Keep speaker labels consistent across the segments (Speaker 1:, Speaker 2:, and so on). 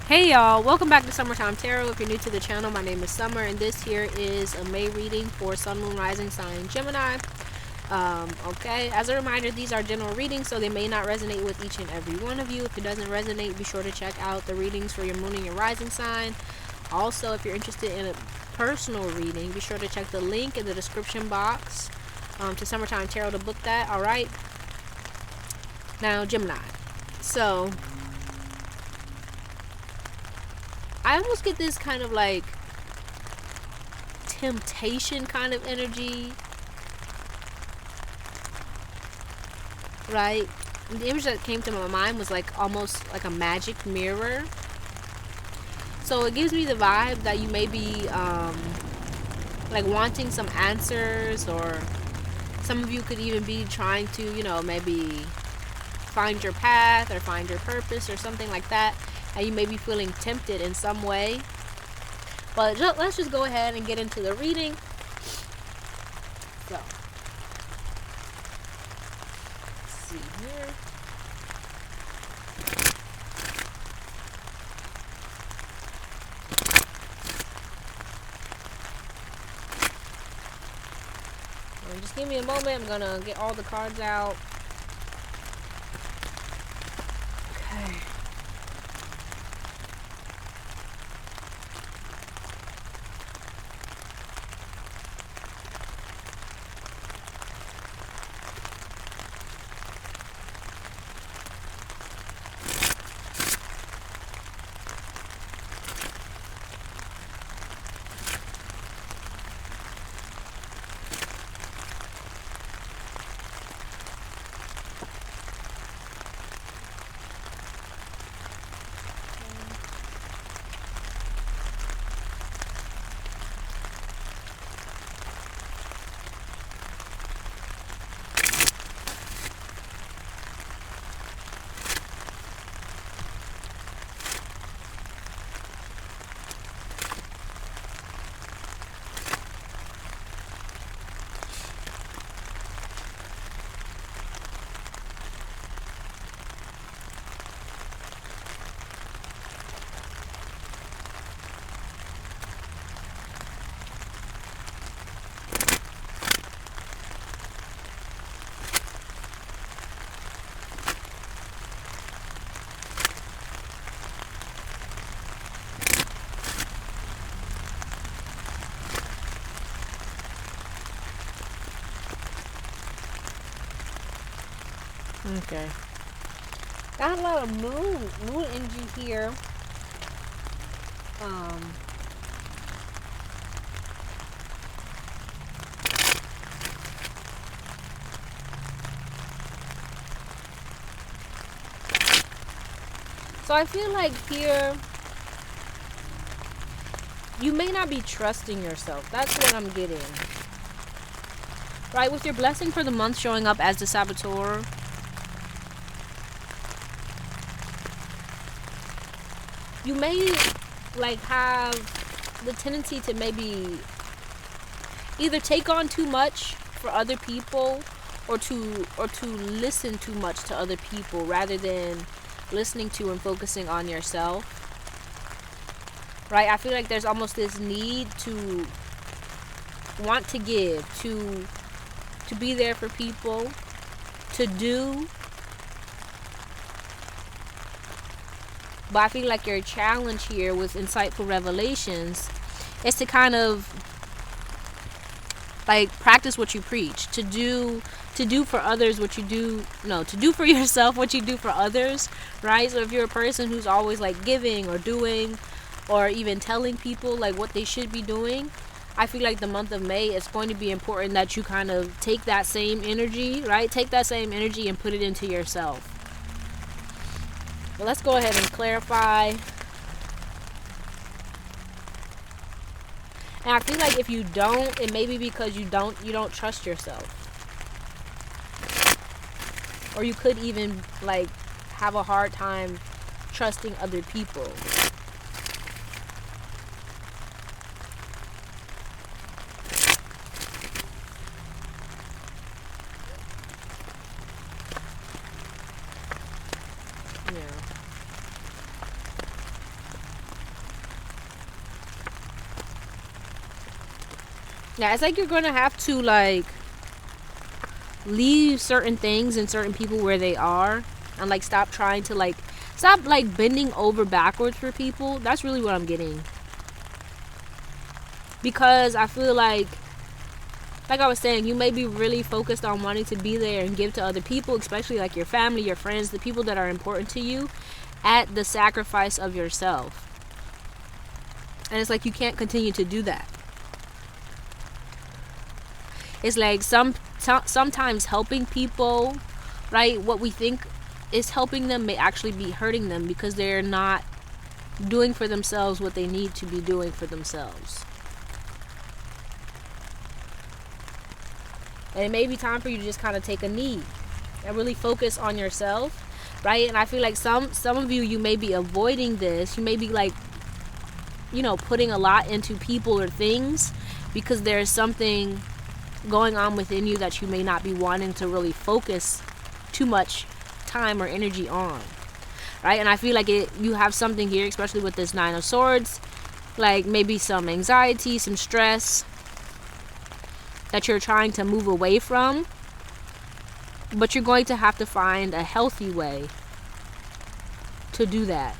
Speaker 1: Hey y'all, welcome back to Summertime Tarot. If you're new to the channel, my name is Summer, and this here is a May reading for Sun, Moon, Rising sign Gemini. Okay, as a reminder, these are general readings, so they may not resonate with each and every one of you. If it doesn't resonate, be sure to check out the readings for your moon and your rising sign. Also, if you're interested in a personal reading, be sure to check the link in the description box to Summertime Tarot to book that. Alright, now Gemini. So I almost get this kind of like temptation kind of energy, right? The image that came to my mind was like almost like a magic mirror. So it gives me the vibe that you may be like wanting some answers, or some of you could even be trying to, maybe find your path or find your purpose or something like that. And you may be feeling tempted in some way. But let's just go ahead and get into the reading. So, let's see here. Just give me a moment. I'm gonna get all the cards out. Okay. Okay. Got a lot of moon energy here. So I feel like here you may not be trusting yourself. That's what I'm getting. Right, with your blessing for the month showing up as the Saboteur, you may like have the tendency to maybe either take on too much for other people, or to listen too much to other people rather than listening to and focusing on yourself. Right? I feel like there's almost this need to want to give, to be there for people, to do. But I feel like your challenge here with insightful revelations is to kind of like practice what you preach, to do for others what you do, to do for yourself what you do for others, right? So if you're a person who's always like giving or doing or even telling people like what they should be doing, I feel like the month of May, it's going to be important that you kind of take that same energy, right? Take that same energy and put it into yourself. Well, let's go ahead and clarify. And I feel like if you don't, it may be because you don't trust yourself. Or you could even like have a hard time trusting other people. Yeah, it's like you're gonna have to like leave certain things and certain people where they are, and like stop trying to like stop like bending over backwards for people. That's really what I'm getting. Because I feel like I was saying, you may be really focused on wanting to be there and give to other people, especially like your family, your friends, the people that are important to you, at the sacrifice of yourself. And it's like you can't continue to do that. It's like sometimes helping people, right, what we think is helping them may actually be hurting them, because they're not doing for themselves what they need to be doing for themselves. And it may be time for you to just kind of take a knee and really focus on yourself, right? And I feel like some of you may be avoiding this. You may be like, putting a lot into people or things because there's something going on within you that you may not be wanting to really focus too much time or energy on, right? And I feel like you have something here, especially with this Nine of Swords, like maybe some anxiety, some stress that you're trying to move away from, but you're going to have to find a healthy way to do that,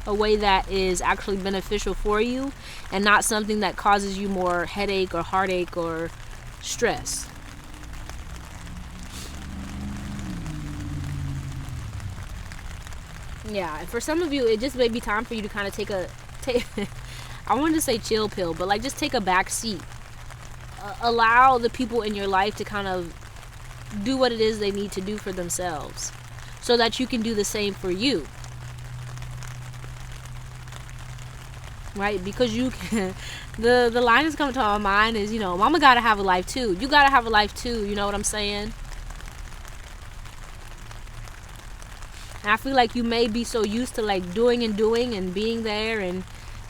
Speaker 1: a way that is actually beneficial for you and not something that causes you more headache or heartache or stress. Yeah, and for some of you, it just may be time for you to kind of take I wanted to say chill pill, but like just take a back seat. Allow the people in your life to kind of do what it is they need to do for themselves, so that you can do the same for you, right? Because you can. The line that's coming to my mind is, mama gotta have a life too. You gotta have a life too. You know what I'm saying? And I feel like you may be so used to like doing and being there and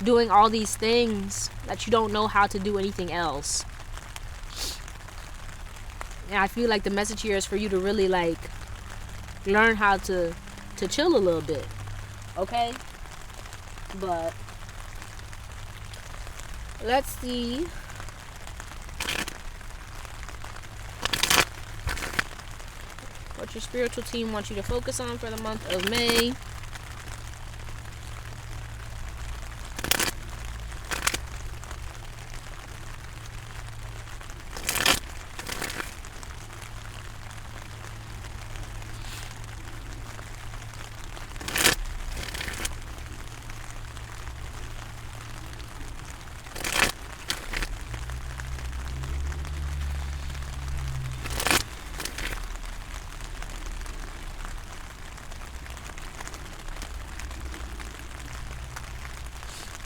Speaker 1: doing all these things that you don't know how to do anything else. And I feel like the message here is for you to really like learn how to chill a little bit, okay? But let's see. What your spiritual team wants you to focus on for the month of May.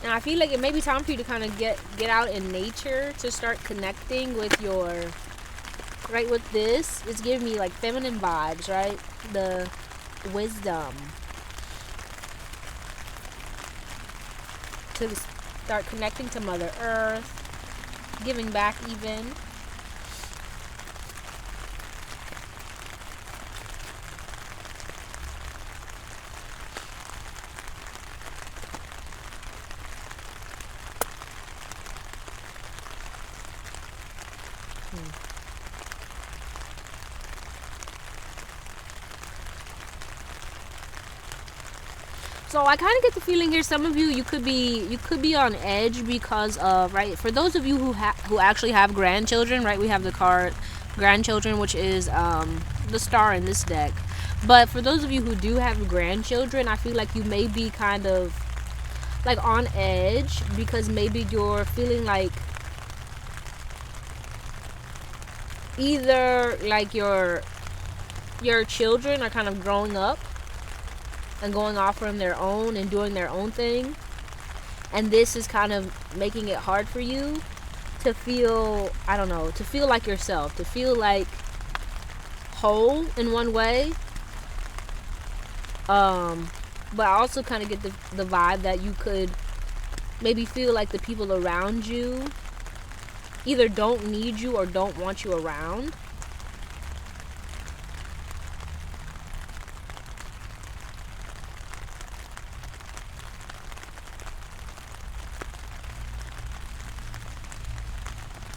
Speaker 1: And I feel like it may be time for you to kind of get out in nature to start connecting with your, right, with this. It's giving me like feminine vibes, right? The wisdom. To start connecting to Mother Earth, giving back even. So I kind of get the feeling here, some of you could be on edge because of, right, for those of you who actually have grandchildren, right, we have the card grandchildren, which is the star in this deck. But for those of you who do have grandchildren, I feel like you may be kind of like on edge because maybe you're feeling like either like your children are kind of growing up and going off on their own and doing their own thing, and this is kind of making it hard for you to feel, I don't know, to feel like yourself, to feel like whole in one way. But I also kind of get the vibe that you could maybe feel like the people around you either don't need you or don't want you around.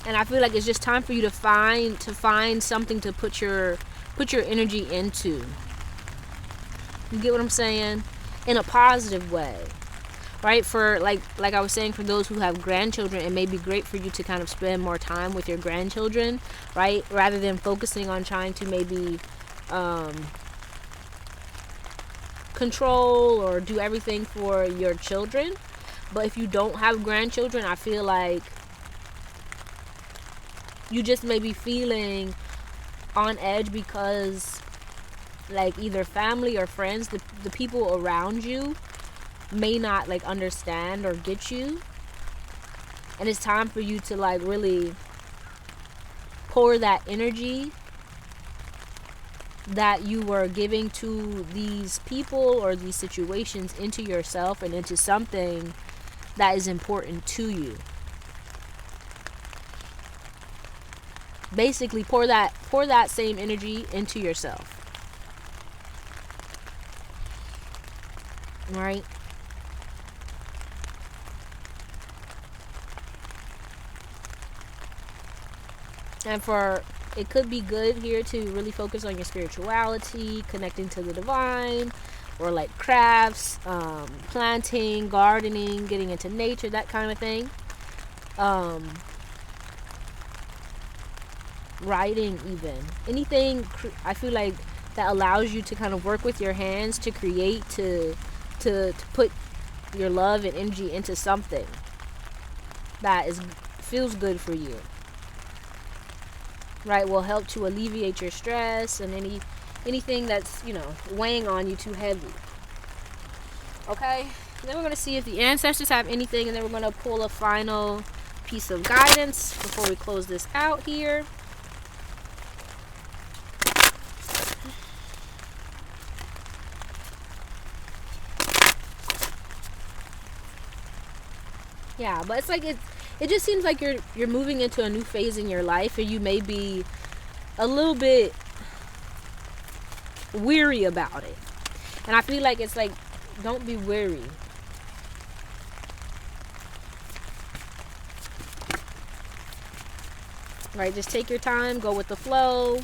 Speaker 1: And I feel like it's just time for you to find something to put your energy into. You get what I'm saying? In a positive way. Right? For like I was saying, for those who have grandchildren, it may be great for you to kind of spend more time with your grandchildren, right? Rather than focusing on trying to maybe control or do everything for your children. But if you don't have grandchildren, I feel like you just may be feeling on edge because like either family or friends, the people around you may not like understand or get you. And it's time for you to like really pour that energy that you were giving to these people or these situations into yourself and into something that is important to you. Basically pour that same energy into yourself. Right? And it could be good here to really focus on your spirituality, connecting to the divine, or like crafts, planting, gardening, getting into nature, that kind of thing. Writing, even anything I feel like that allows you to kind of work with your hands to create, to put your love and energy into something that feels good for you, right? Will help to alleviate your stress and anything that's, weighing on you too heavy. Okay, and then we're going to see if the ancestors have anything, and then we're going to pull a final piece of guidance before we close this out here. Yeah, but it's like it just seems like you're moving into a new phase in your life, and you may be a little bit weary about it. And I feel like it's like, don't be weary. Right, just take your time, go with the flow.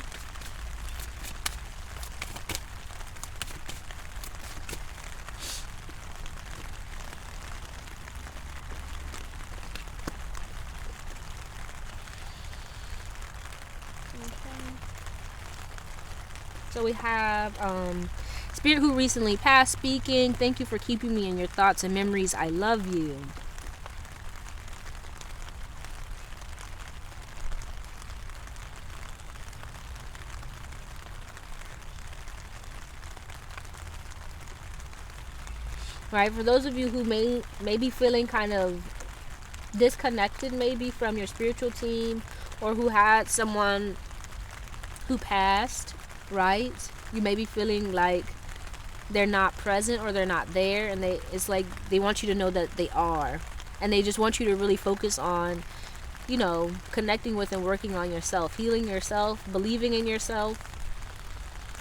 Speaker 1: So we have Spirit who recently passed speaking. Thank you for keeping me in your thoughts and memories. I love you. Right, for those of you who may be feeling kind of disconnected maybe from your spiritual team, or who had someone who passed, right? You may be feeling like they're not present or they're not there, and it's like they want you to know that they are, and they just want you to really focus on, connecting with and working on yourself, healing yourself, believing in yourself.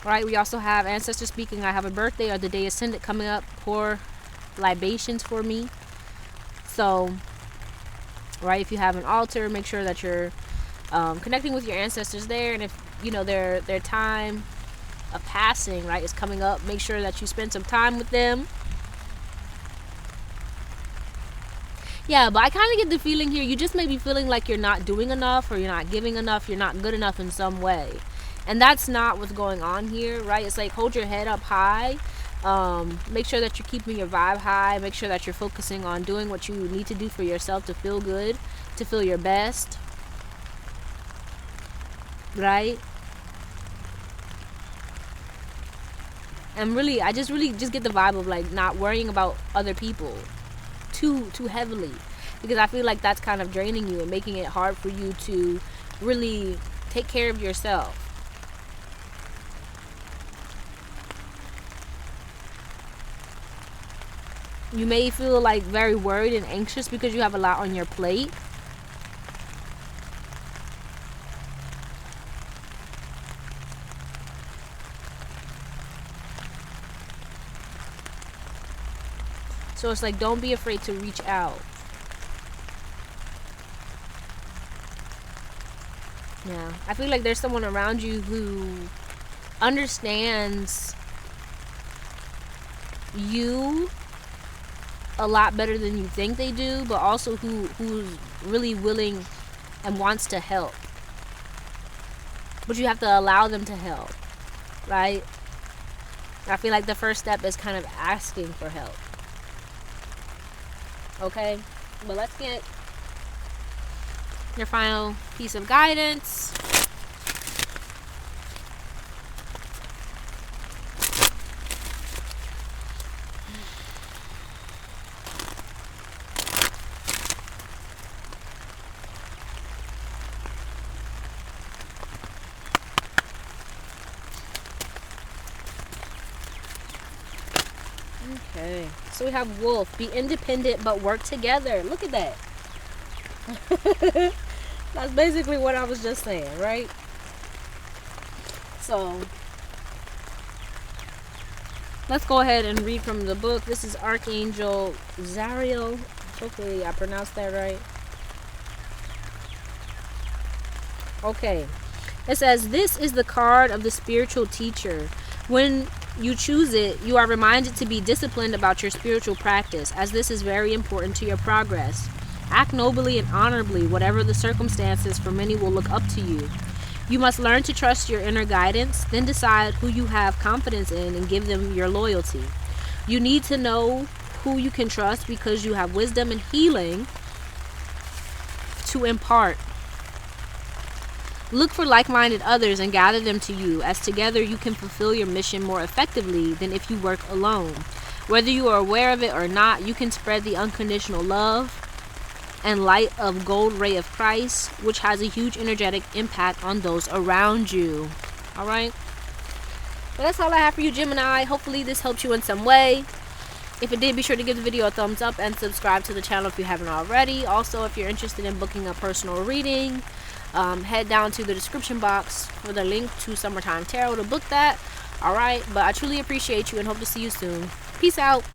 Speaker 1: Right, we also have ancestors speaking. I have a birthday or the day ascendant coming up. Pour libations for me. So, right, if you have an altar, make sure that you're connecting with your ancestors there. And if their time of passing, right, is coming up, make sure that you spend some time with them. Yeah, but I kind of get the feeling here, you just may be feeling like you're not doing enough, or you're not giving enough, you're not good enough in some way. And that's not what's going on here, right? It's like, hold your head up high. Make sure that you're keeping your vibe high. Make sure that you're focusing on doing what you need to do for yourself to feel good, to feel your best. Right? And really, I just get the vibe of like not worrying about other people too heavily, because I feel like that's kind of draining you and making it hard for you to really take care of yourself. You may feel like very worried and anxious because you have a lot on your plate. So it's like, don't be afraid to reach out. Yeah, I feel like there's someone around you who understands you a lot better than you think they do, but also who's really willing and wants to help. But you have to allow them to help, right? I feel like the first step is kind of asking for help. Okay, but let's get your final piece of guidance. Okay, so we have Wolf. Be independent but work together. Look at that. That's basically what I was just saying, right? So let's go ahead and read from the book. This is Archangel Zariel. Hopefully I pronounced that right. Okay. It says, this is the card of the spiritual teacher. When you choose it, you are reminded to be disciplined about your spiritual practice, as this is very important to your progress. Act nobly and honorably, whatever the circumstances, for many will look up to you. You must learn to trust your inner guidance, then decide who you have confidence in and give them your loyalty. You need to know who you can trust because you have wisdom and healing to impart. Look for like-minded others and gather them to you, as together you can fulfill your mission more effectively than if you work alone. Whether you are aware of it or not, you can spread the unconditional love and light of gold ray of Christ, which has a huge energetic impact on those around you. All right? Well, that's all I have for you, Gemini. Hopefully this helped you in some way. If it did, be sure to give the video a thumbs up and subscribe to the channel if you haven't already. Also, if you're interested in booking a personal reading, head down to the description box for the link to Summertime Tarot to book that. All right, but I truly appreciate you and hope to see you soon. Peace out.